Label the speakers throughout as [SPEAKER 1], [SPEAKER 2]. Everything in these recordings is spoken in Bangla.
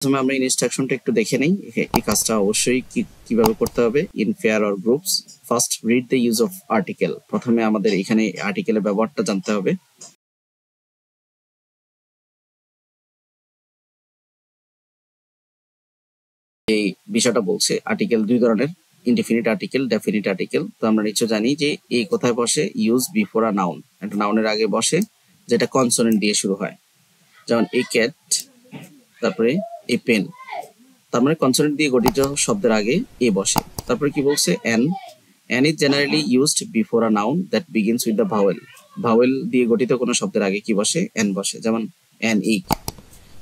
[SPEAKER 1] প্রথমে আমরা ইনস্ট্রাকশনটা একটু দেখে নেই। এই কাজটা অবশ্যই কিভাবে করতে হবে। In pair or groups, first read the use of article. প্রথমে আমাদের এখানে আর্টিকেলের ব্যবহারটা জানতে হবে। এই বিষয়টা বলছে আর্টিকেল দুই ধরনের, ইনডিফিনিট আর্টিকেল, ডেফিনিট আর্টিকেল। তো আমরা নিশ্চয় জানি যে এই কোথায় বসে, ইউজ বিফোর আ নাউন, একটা নাউনের আগে বসে যেটা কনসোনেন্ট দিয়ে শুরু হয়। যেমন এ ক্যাট, তারপরে এ পেন, তার মানে কনসোনেন্ট দিয়ে গঠিত শব্দের আগে এ বসে। তারপরে কি বলছে, an is generally used before a noun that begins with the vowel. Vowel দিয়ে গঠিত কোনো শব্দের আগে কি বসে, অ্যান বসে। যেমন অ্যান ইগ।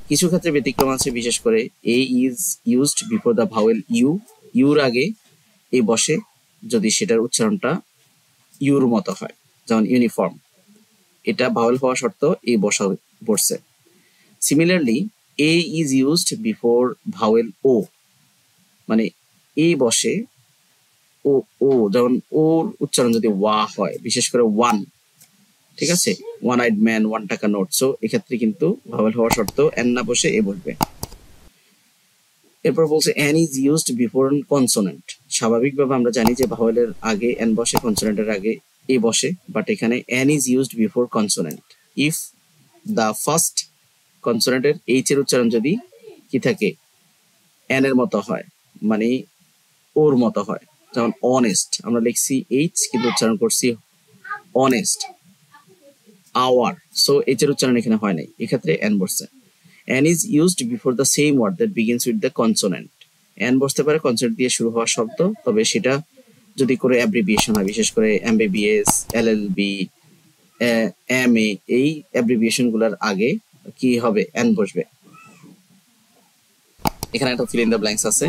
[SPEAKER 1] কিছু ক্ষেত্রে ব্যতিক্রম আছে, বিশেষ করে a is used before the vowel u, ইউর আগে এ বসে যদি সেটার উচ্চারণটা ইউর মতো হয়। যেমন ইউনিফর্ম, এটা ভাওয়েল হওয়া সত্ত্বেও এ বসছে। Similarly a is used before vowel o, মানে এ বসে ও ও, যেমন ওর উচ্চারণ যদি ওয়া হয়, বিশেষ করে ওয়ান, ঠিক আছে, ওয়ান আইড ম্যান, ওয়ান টাকা নোট। সো এক্ষেত্রে কিন্তু ভাওয়েল হওয়া সত্ত্বেও এন না বসে এ বসবে। এরপর বলছে N is used before consonant. স্বাভাবিকভাবে আমরা জানি যে ভাওয়েলের আগে এন বসে, কনসোনেন্টের আগে এ বসে, বাট এখানে an is used before consonant if the first কনসোনেন্টের এইচ এর উচ্চারণ যদি কি থাকে, এন এর মতো হয়, মানে ওর মতো হয়। যেমন অনেস্ট, আমরা লিখছি এইচ কিন্তু উচ্চারণ করছি অনেস্ট, আওয়ার। সো এইচ এর উচ্চারণ এখানে হয় নাই, এক্ষেত্রে এন বসছে। An is used before the same word that begins with the consonant. An বসতে পারে কনসোনেন্ট দিয়ে শুরু হওয়া শব্দ, তবে সেটা যদি করে অ্যাব্রিভিয়েশন হয়, বিশেষ করে এমবিবিএস, এলএলবি, এমএ, এই অ্যাব্রিভিয়েশন গুলার আগে কি হবে, এন বসবে। এখানে একটা ফিল ইন দ্য ব্ল্যাঙ্কস আছে,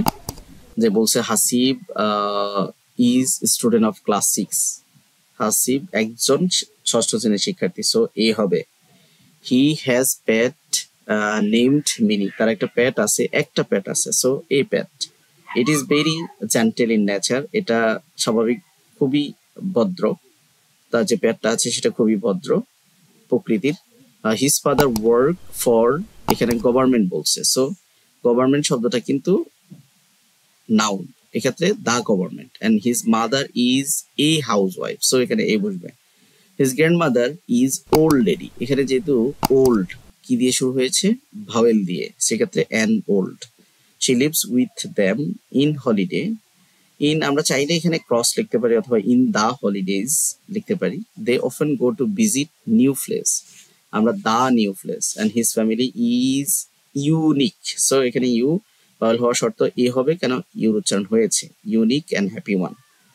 [SPEAKER 1] যে বলছে Hasib is student of class 6। Hasib একজন ষষ্ঠ শ্রেণীর শিক্ষার্থী, সো এ হবে। He has pet named Mini, তার একটা প্যাট আছে, একটা প্যাট আছে, so a pet. It is very gentle in nature, এটা স্বাভাবিক, খুবই ভদ্র, তার যে প্যাটটা আছে সেটা খুবই ভদ্র প্রকৃতির। হিজ ফাদার ওয়ার্ক ফর, এখানে গভর্নমেন্ট বলছে, সো গভর্নমেন্ট শব্দটা কিন্তু নাউন, এক্ষেত্রে the government. And his mother is a housewife, so এখানে এ বসবে। His grandmother is old lady, এখানে যেহেতু ওল্ড কি দিয়ে শুরু হয়েছে, ভাওয়েল দিয়ে, সেক্ষেত্রে an old. She lives with them in holiday. In আমরা চাইলে এখানে ক্রস লিখতে পারি অথবা ইন দা হলিডেজ লিখতে পারি। They often go to visit new place, আমরা the new place. And his family is unique, so এখানে ইউ ভাওয়েল হওয়া শর্ত এ হবে, কেন ইউর উচ্চারণ হয়েছে, ইউনিক অ্যান্ড হ্যাপি ওয়ান।